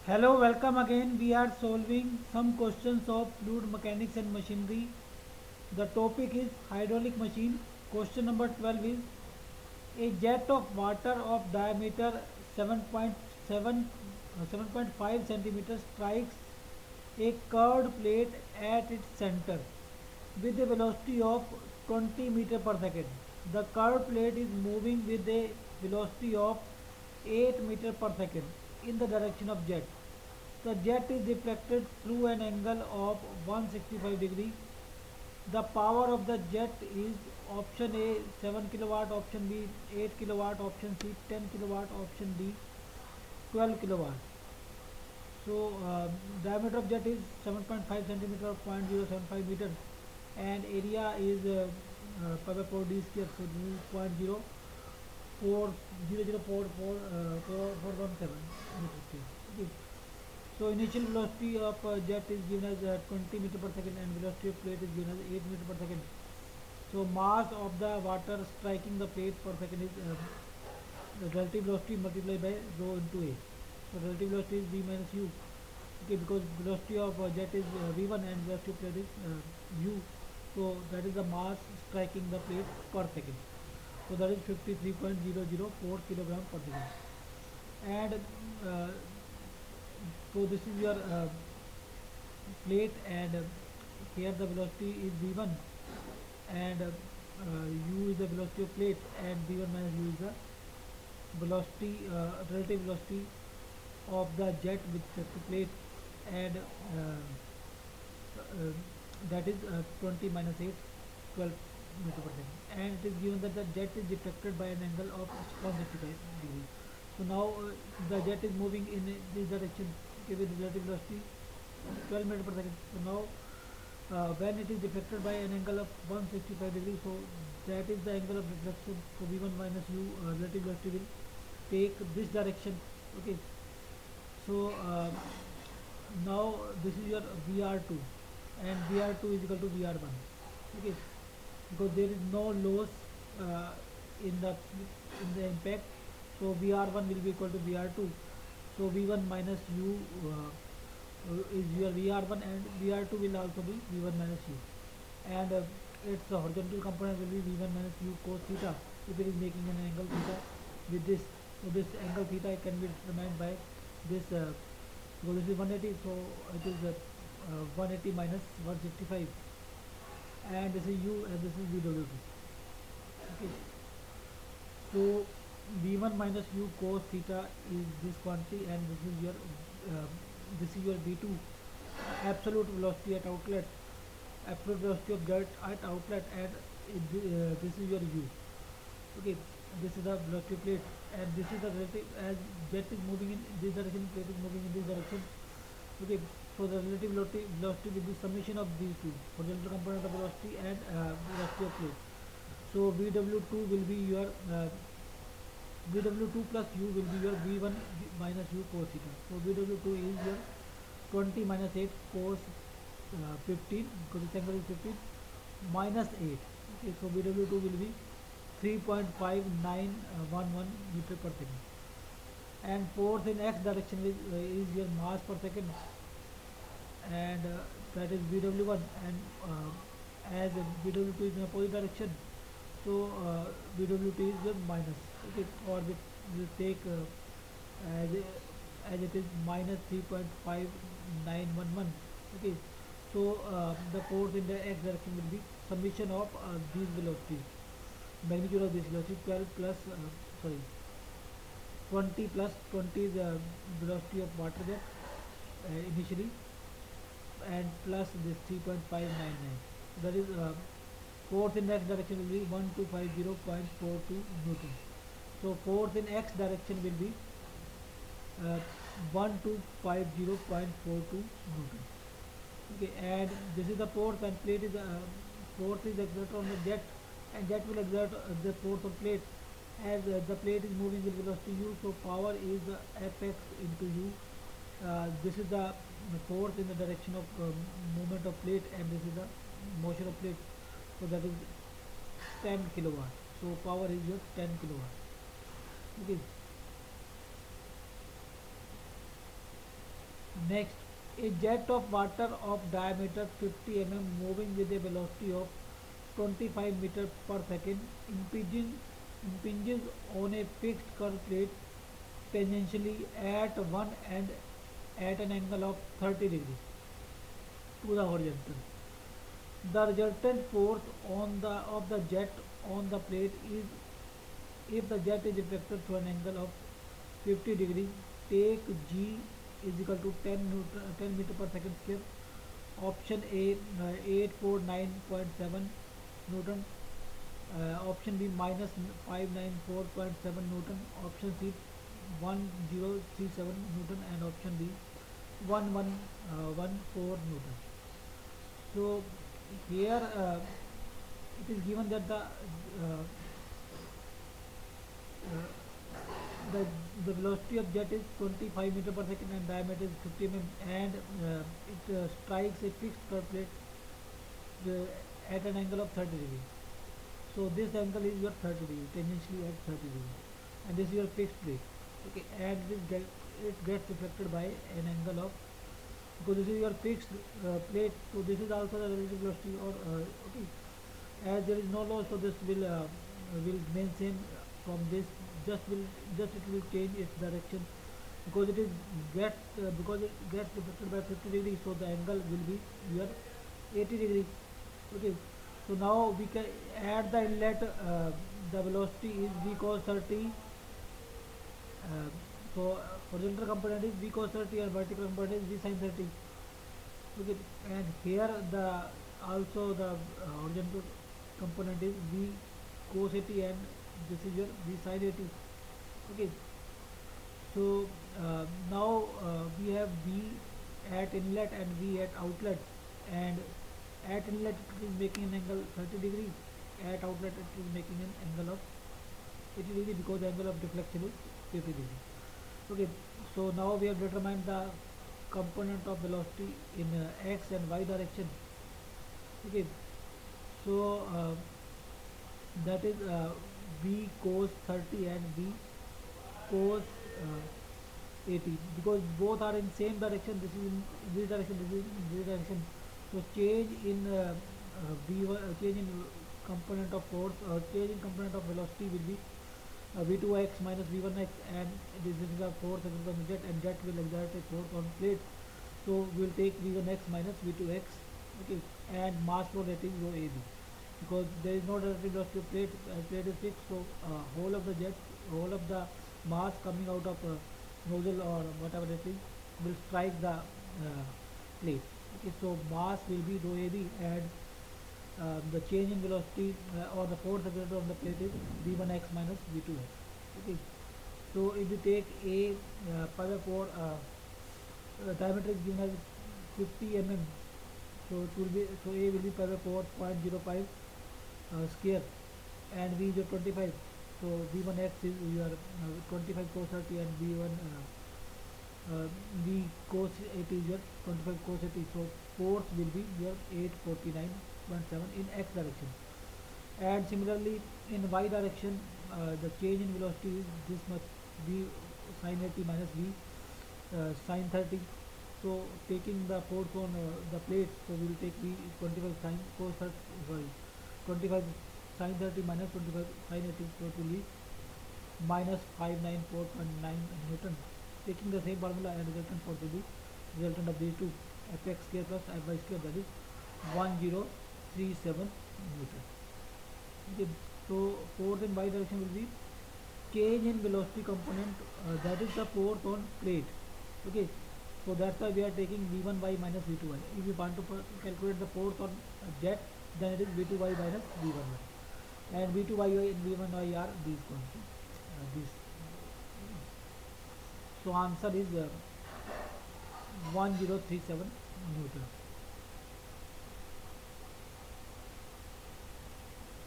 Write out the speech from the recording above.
Hello, welcome again. We are solving some questions of fluid mechanics and machinery. The topic is hydraulic machine. Question number 12 is a jet of water of diameter 7.7 7.5 centimeters strikes a curved plate at its center with a velocity of 20 meter per second. The curved plate is moving with a velocity of 8 meter per second in the direction of jet. The jet is deflected through an angle of 165 degree. The power of the jet is option A 7 kilowatt, option B 8 kilowatt, option C 10 kilowatt, option D 12 kilowatt. So diameter of jet is 7.5 centimeter or 0.075 meter, and area is pi by 4 d square. So this is 0.0044417 meter square. Okay. So initial velocity of jet is given as 20 meter per second, and velocity of plate is given as 8 meter per second. So mass of the water striking the plate per second is the relative velocity multiplied by rho into A. So relative velocity is V minus U. Okay, because velocity of jet is V1 and velocity of plate is U. So that is the mass striking the plate per second. So that is 53.004 kilogram per second. And uh, so this is your plate, and here the velocity is v1, and u is the velocity of plate, and v1 minus u is the velocity, relative velocity of the jet with respect to plate, and that is 20 minus 8, 12 meter per second, and it is given that the jet is deflected by an angle of 165 degree. So now the jet is moving in this direction, okay, with relative velocity 12 meter per second. So now when it is deflected by an angle of 165 degrees, so that is the angle of deflection. So v1 minus u, relative velocity will take this direction. Okay, so now this is your vr2, and vr2 is equal to vr1. Okay, because there is no loss uh, in the impact, so vr1 will be equal to vr2. So v1 minus u is your vr1, and vr2 will also be v1 minus u, and its horizontal component will be v1 minus u cos theta if it is making an angle theta with this. So this angle theta can be determined by this, so this is 180, so it is 180 minus 165, and this is u and this is vw2. Okay, so v1 minus u cos theta is this quantity, and uh, this is your v2, absolute velocity at outlet, absolute velocity of jet at outlet, and this is your u. Okay, this is the velocity of plate, and this is the relative, as jet is moving in this direction, plate is moving in this direction. Okay, so the relative velocity will be summation of these two, horizontal component of velocity and velocity of plate. So vw2 will be your vw2 plus u will be your v1 minus u cos theta. So vw2 is your 20 minus 8 cos 15, because this angle is 15, minus 8. Okay, so vw2 will be 3.5911 meter per second. And force in x direction is your mass per second, and that is vw1, and as vw2 is in opposite direction, so vw2 is your minus. Okay, or we will take as as it is minus 3.5911. Okay, so the force in the x direction will be summation of these velocities, magnitude of this velocity 12 plus sorry 20 plus 20 is the velocity of water jet initially, and plus this 3.599. That is force in x direction will be 1250.42 newton. So force in x direction will be 1250.42 newton. Okay, and this is the force, and plate is force is exerted on the jet, and jet will exert the force on plate, as the plate is moving with velocity u. So power is fx into u. This is the force in the direction of movement of plate, and this is the motion of plate. So that is 10 kilowatt. So power is your 10 kilowatt. Okay. Next, a jet of water of diameter 50 mm moving with a velocity of 25 meter per second impinges on a fixed curved plate tangentially at one end at an angle of 30 degrees to the horizontal. The resultant force on the of the jet on the plate is, if the jet is reflected through an angle of 50 degrees, take G is equal to 10 meter per second square. Option A 849.7 Newton. Option B minus 594.7 Newton. Option C 1037 Newton, and option D 1114 Newton. So here it is given that uh, the the velocity of jet is 25 meter per second and diameter is 50 mm, and it strikes a fixed curve plate at an angle of 30 degrees. So this angle is your 30 degree, tangentially at 30 degrees, and this is your fixed plate. Okay, and it gets reflected by an angle of, because this is your fixed plate, so this is also the relative velocity, or okay, as there is no loss, so this will remain same from this, just it will change its direction, because it gets reflected by 50 degrees, so the angle will be your 80 degrees. Okay, so now we can add the inlet, the velocity is v cos 30. uh, Horizontal component is v cos 30 and vertical component is v sin 30. Okay, and here the also the horizontal component is v cos 80 and this is your v sin 80. Okay, so now we have v at inlet and v at outlet, and at inlet it is making an angle 30 degrees, at outlet it is making an angle of 80 degrees, because the angle of deflection is 50 degrees. Okay, so now we have determined the component of velocity in x and y direction. Okay, so that is v cos 30 and v cos 80, because both are in same direction. This is in this direction, this is in this direction. So change in change in component of force, change in component of velocity will be v2x minus v1x, and this is the force exerted on the jet, and jet will exert a force on plate. So we will take v1x minus v2x. Okay, and mass flow rate is rho ab, because there is no relative velocity of plate, plate is fixed. So whole of the mass coming out of nozzle or whatever it is will strike the plate. Okay, so mass will be rho ab, and the change in velocity or the force exerted on the plate is v1x minus v2x. Okay, so if we take a pi by 4, diameter is given as 50 mm, so it will be, so a will be pi by 4.05 square, and v is your 25. So v1x is your 25 cos 30, and v1 v cos 80 is your 25 cos 80. So force will be your 849.7 in x direction, and similarly in y direction the change in velocity is this much, v sin 80 minus v sin 30. So taking the force on the plate, so we will take v 25 sin cos 30, sorry, 25 sin 30 minus 25 sin 80, so it will be minus 594.9 Newton. Taking the same formula, and resultant force will be resultant of these two, fx square plus fy square, that is 1037 Newton. Okay, so force in y direction will be change in velocity component, that is the force on plate. Okay, so that's why we are taking v1y minus v2y. If you want to calculate the force on jet, then it is v2y minus v1y, and v2y and v1y are these constants. These. So answer is 1037 Newton.